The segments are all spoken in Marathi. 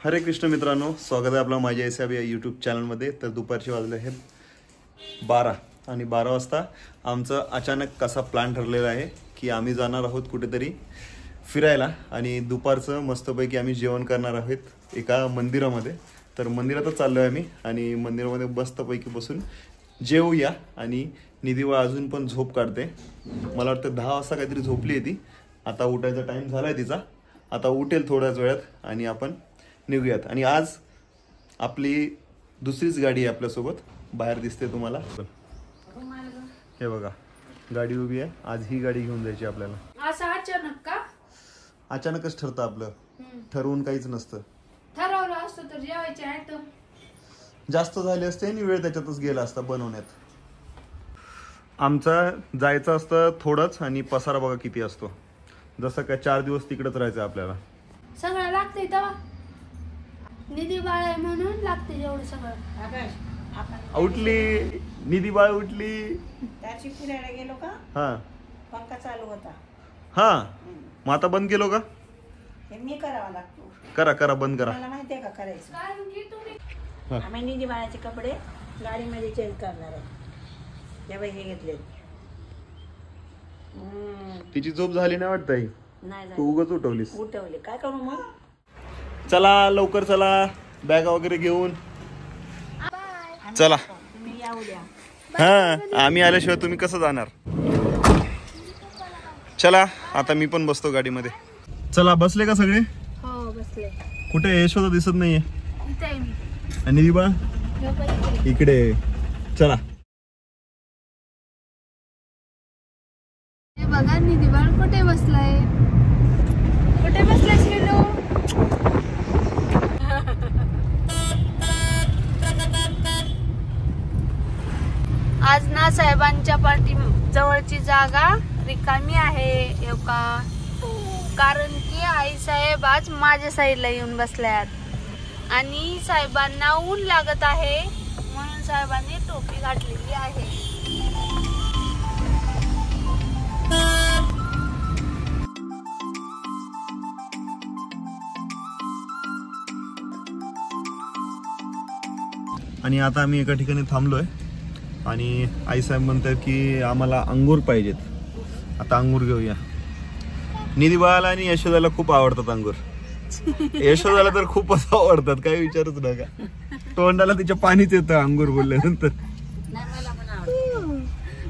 हरे कृष्ण मित्रांनो, स्वागत आहे आपलं माझ्या एस या यूट्यूब चॅनलमध्ये. तर दुपारचे वाजले आहेत 12 आणि 12 वाजता आमचं अचानक कसा प्लॅन ठरलेला आहे की आम्ही जाणार आहोत कुठेतरी फिरायला आणि दुपारचं मस्तपैकी आम्ही जेवण करणार आहोत एका मंदिरामध्ये. तर मंदिरातच चाललो आहे आम्ही आणि मंदिरामध्ये मस्तपैकी बसून जेवूया. आणि निधीवा अजून पण झोप काढते. मला वाटतं 10 वाजता काहीतरी झोपली आहे ती. आता उठायचा टाईम झाला आहे तिचा. आता उठेल थोड्याच वेळात आणि आपण निघूयात. आणि आज आपली दुसरीच गाडी आहे आपल्यासोबत. बाहेर दिसते तुम्हाला, हे बघा गाडी उभी आहे. आज ही गाडी घेऊन जायची आपल्याला. असं अचानक का? अचानकच ठरतं आपलं, ठरवून काहीच नसतं. ठरवलं असतं तर जेवायचे आयटम जास्त झाले असते आणि वेळ त्याच्यातच गेला असता बनवण्यात. आमचा जायचं असतं थोडंच आणि पसारा बघा किती असतो. जसं काय 4 दिवस तिकडेच राहायचं आपल्याला. सगळं लागतंय तेव्हा निधी बाळ आहे म्हणून लागते एवढं सगळं. उठली निधी बाळ उठली. त्याची फिरायला गेलो का हा पंखा चालू होता. हा मग आता बंद केलो का? हे मी करावा लागतो. करा करा बंद करा. मला माहिती आहे का करायचं. कारण की तुम्ही आम्ही निधी बाळाचे कपडे गाडीमध्ये चेंज करणार आहे. तेव्हा हे घेतले. तिची झोप झाली नाही वाटत आहे. नाही तू झालं. उगाच उठवलीस. उठवले काय करू मग. चला लवकर चला, बॅग वगैरे घेऊन चला. तुम्ही या उद्या. हा आम्ही आल्याशिवाय तुम्ही कसं जाणार. चला आता मी पण बसतो गाडीमध्ये. चला बसले का सगळे? हो बसले. कुठे यशोदा दिसत नाहीये. इथे आहे मी. आणि दिबा इकडे. चला हे बघा निधी बाळ कुठे बसलाय. कुठे बसलाय शिलू? आज ना साहेबांच्या पाठी जवळची जागा रिकामी आहे का, कारण की आई साहेब आज माझ्या साईडला येऊन बसल्यात आणि साहेबांना ऊन लागत आहे म्हणून साहेबांनी टोपी घातलेली आहे. आणि आता आम्ही एका ठिकाणी थांबलोय आणि आईसाहेब म्हणतात की आम्हाला अंगूर पाहिजेत. आता अंगूर घेऊया. निधी बाळाला आणि यशोदाला खूप आवडतात अंगूर. यशोदाला तर खूपच आवडतात, काही विचारच नका. तोंडाला तिच्या पाणीच येतं अंगूर बोलल्यानंतर.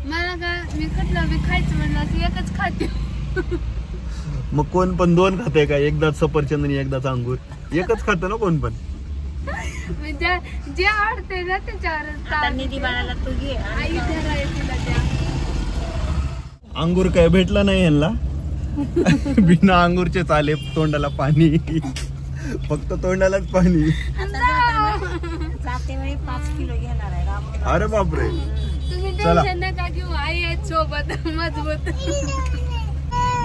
मला का मी कुठलं बी खायचं म्हणलं की एकच खाते. मग कोण पण 2 खाते का? एकदाच सफरचंद आणि एकदाच अंगूर. एकच खातं ना कोण पण. जे आवडते ना त्याच्यावर निधी बाळाला तू घे. आई तुला त्या अंगूर काय भेटला नाही यांना. बिना अंगूरचे चाले. तोंडाला पाणी, फक्त तोंडालाच पाणी. जाते वेळी 5 किलो घेणार आहे. अरे बापरे. तुम्ही चला. टेन्शन नका घेऊ, आई आहे सोबत मजबूत.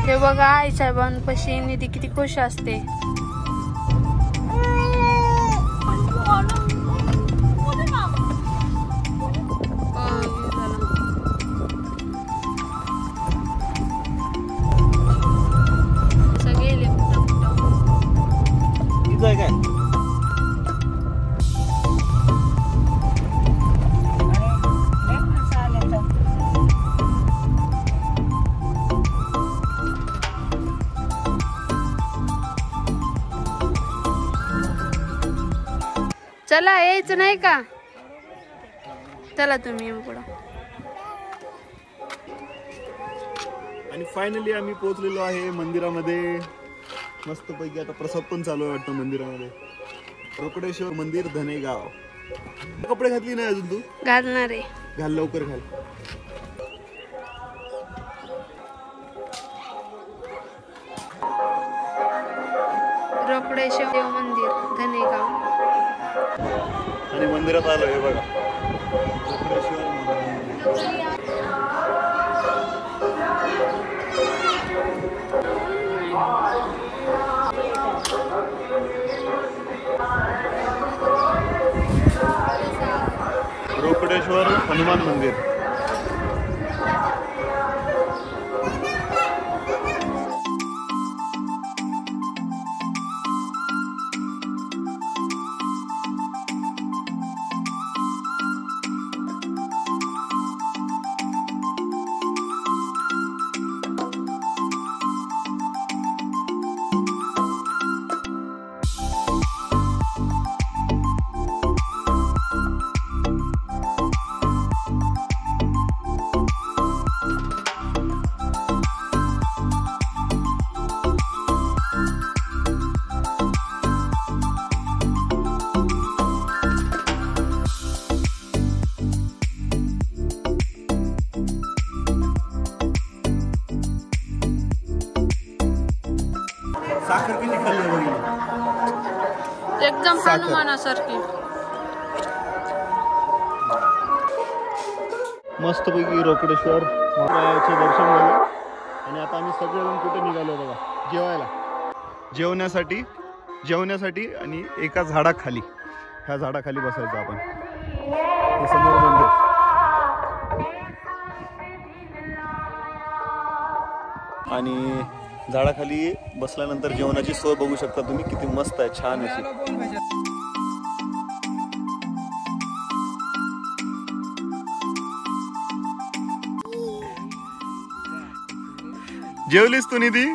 हे बघा आई साहेबांपाशी निधी किती खुश असते. काय चला यायचं नाही का? चला तुम्ही पुढं. आणि फायनली आम्ही पोहोचलेलो आहे मंदिरामध्ये. मस्तपैकी आता प्रसाद पण चालू आहे वाटतं मंदिरामध्ये. रोकडेश्वर मंदिर, धनेगाव. कपडे घातली नाही अजून तू? घालणार आहे. घाल लवकर घाल. रोकडेश्वर देव मंदिर, धनेगाव. आणि मंदिरात आलो हे बघा. रोकडेश्वर मंदिर. रोकडेश्वर हनुमान मंदिर. एकदम हनुमानासारखी. मस्तपैकी रोकडेश्वर महाराजाचे दर्शन झाले आणि आता आम्ही सगळेजण कुठे निघालो बघा, जेवायला. जेवण्यासाठी आणि एका झाडाखाली, ह्या झाडाखाली बसायचं आपण. हे समोर मंदिर. आणि झाडाखाली बसल्यानंतर जेवणाची सोय बघू शकता तुम्ही, किती मस्त आहे, छान अशी. जेवलीस तू निधी?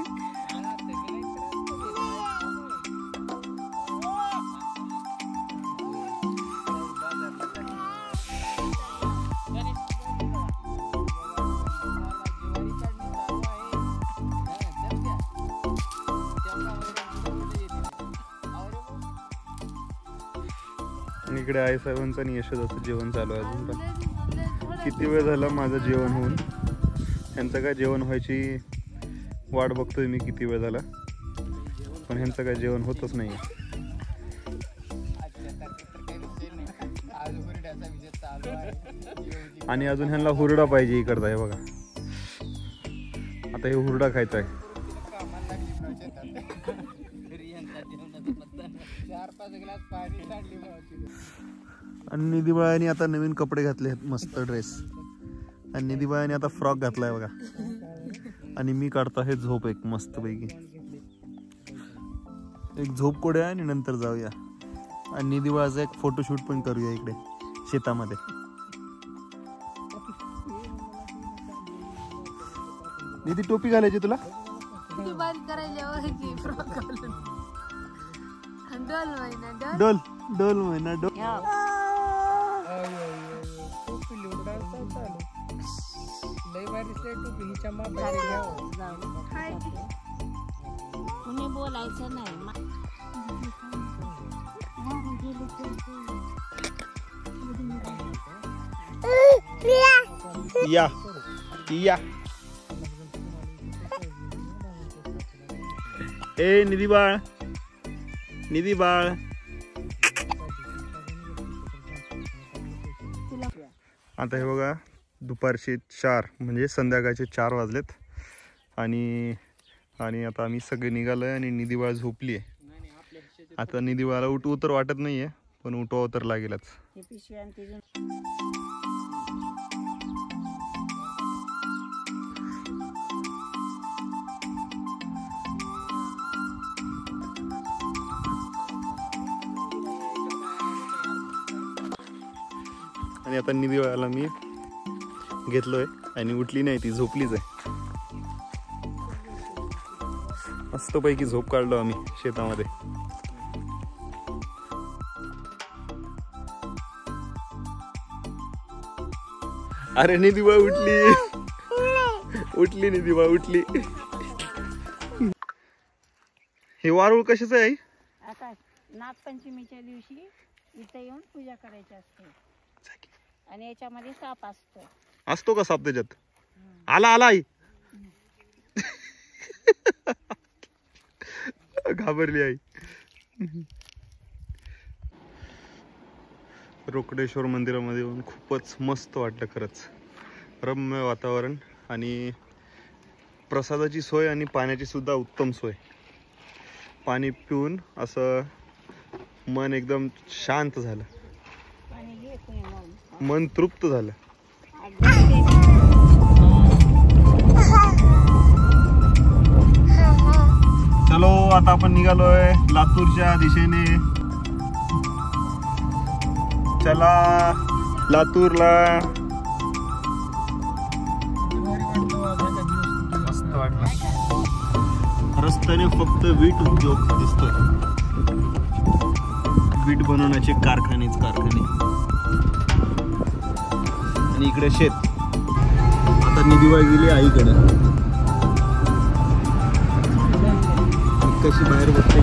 इकडे आई साहेबांचं आणि यशोदाचं जेवण चालू आहे अजून पण. किती वेळ झाला माझं जेवण होऊन, ह्यांचं काय जेवण व्हायची वाट बघतोय मी किती वेळ झाला, पण ह्यांचं काय जेवण होतच नाही. आणि अजून ह्यांना हुरडा पाहिजे इकडचा आहे बघा. आता हे हुरडा खायचा आहे. आणि निधीबाळाने आता नवीन कपडे घातले आहेत, मस्त ड्रेस. आणि निधीबाळाने आता फ्रॉक घातलाय बघा. आणि मी काढतो हे झोप एक मस्त पैकी. एक झोप कोड्या आणि नंतर जाऊया. आणि निधीबाळाचा एक फोटोशूट पण करूया इकडे शेतामध्ये. निधी टोपी घालायची तुला? डोल डोल महिना डोल. तुम्ही बोलायचं नाही. या या ए निधी बाळ, निधी बाळ. आता हे बघा दुपारचे 4 म्हणजे संध्याकाळचे 4 वाजलेत. आणि आता आम्ही सगळे निघालोय आणि निधी बाळ झोपली आहे. आता निधी बाळाला उठवू तर वाटत नाहीये, पण उठवावं तर लागेलच. आणि आता निधी बाळाला मी घेतलोय आणि उठली नाही, ती झोपलीच आहे. मस्तपैकी झोप काढलो आम्ही शेतामध्ये. अरे निधी बाळ उठली, उठली निधी बाळ उठली. हे वारुळ कशाचं आहे? आता नागपंचमीच्या दिवशी इथे येऊन पूजा करायची असते. आणि याच्यामध्ये साप असतो का साप त्याच्यात? आला आई. घाबरली आई. रोकडेश्वर मंदिरामध्ये येऊन खूपच मस्त वाटलं खरंच. रम्य वातावरण आणि प्रसादाची सोय आणि पाण्याची सुद्धा उत्तम सोय. पाणी पिऊन असं मन एकदम शांत झालं, मन तृप्त झालं. चलो आता आपण निघालोय लातूरच्या दिशेने. चला लातूरला. मस्त वाटलं. रस्त्याने फक्त वीट उद्योग दिसतोय, वीट बनवण्याचे कारखाने. आणि इकडे शेत. आता निधीबाळ गेली आईकडे. कशी बाहेर बघते.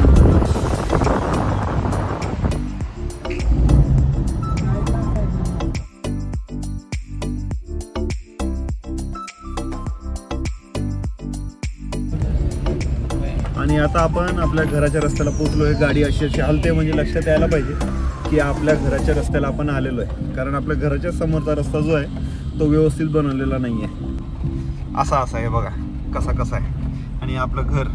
आणि आता आपण आपल्या घराच्या रस्त्याला पोहोचलो आहे. गाडी अशी अशी हलते म्हणजे लक्षात यायला पाहिजे की आपल्या घराच्या रस्त्याला आपण आलेलो आहे. कारण आपल्या घराच्या समोरचा रस्ता जो आहे तो व्यवस्थित बनवलेला नाही आहे. असा आहे बघा कसा आहे. आणि आपलं घर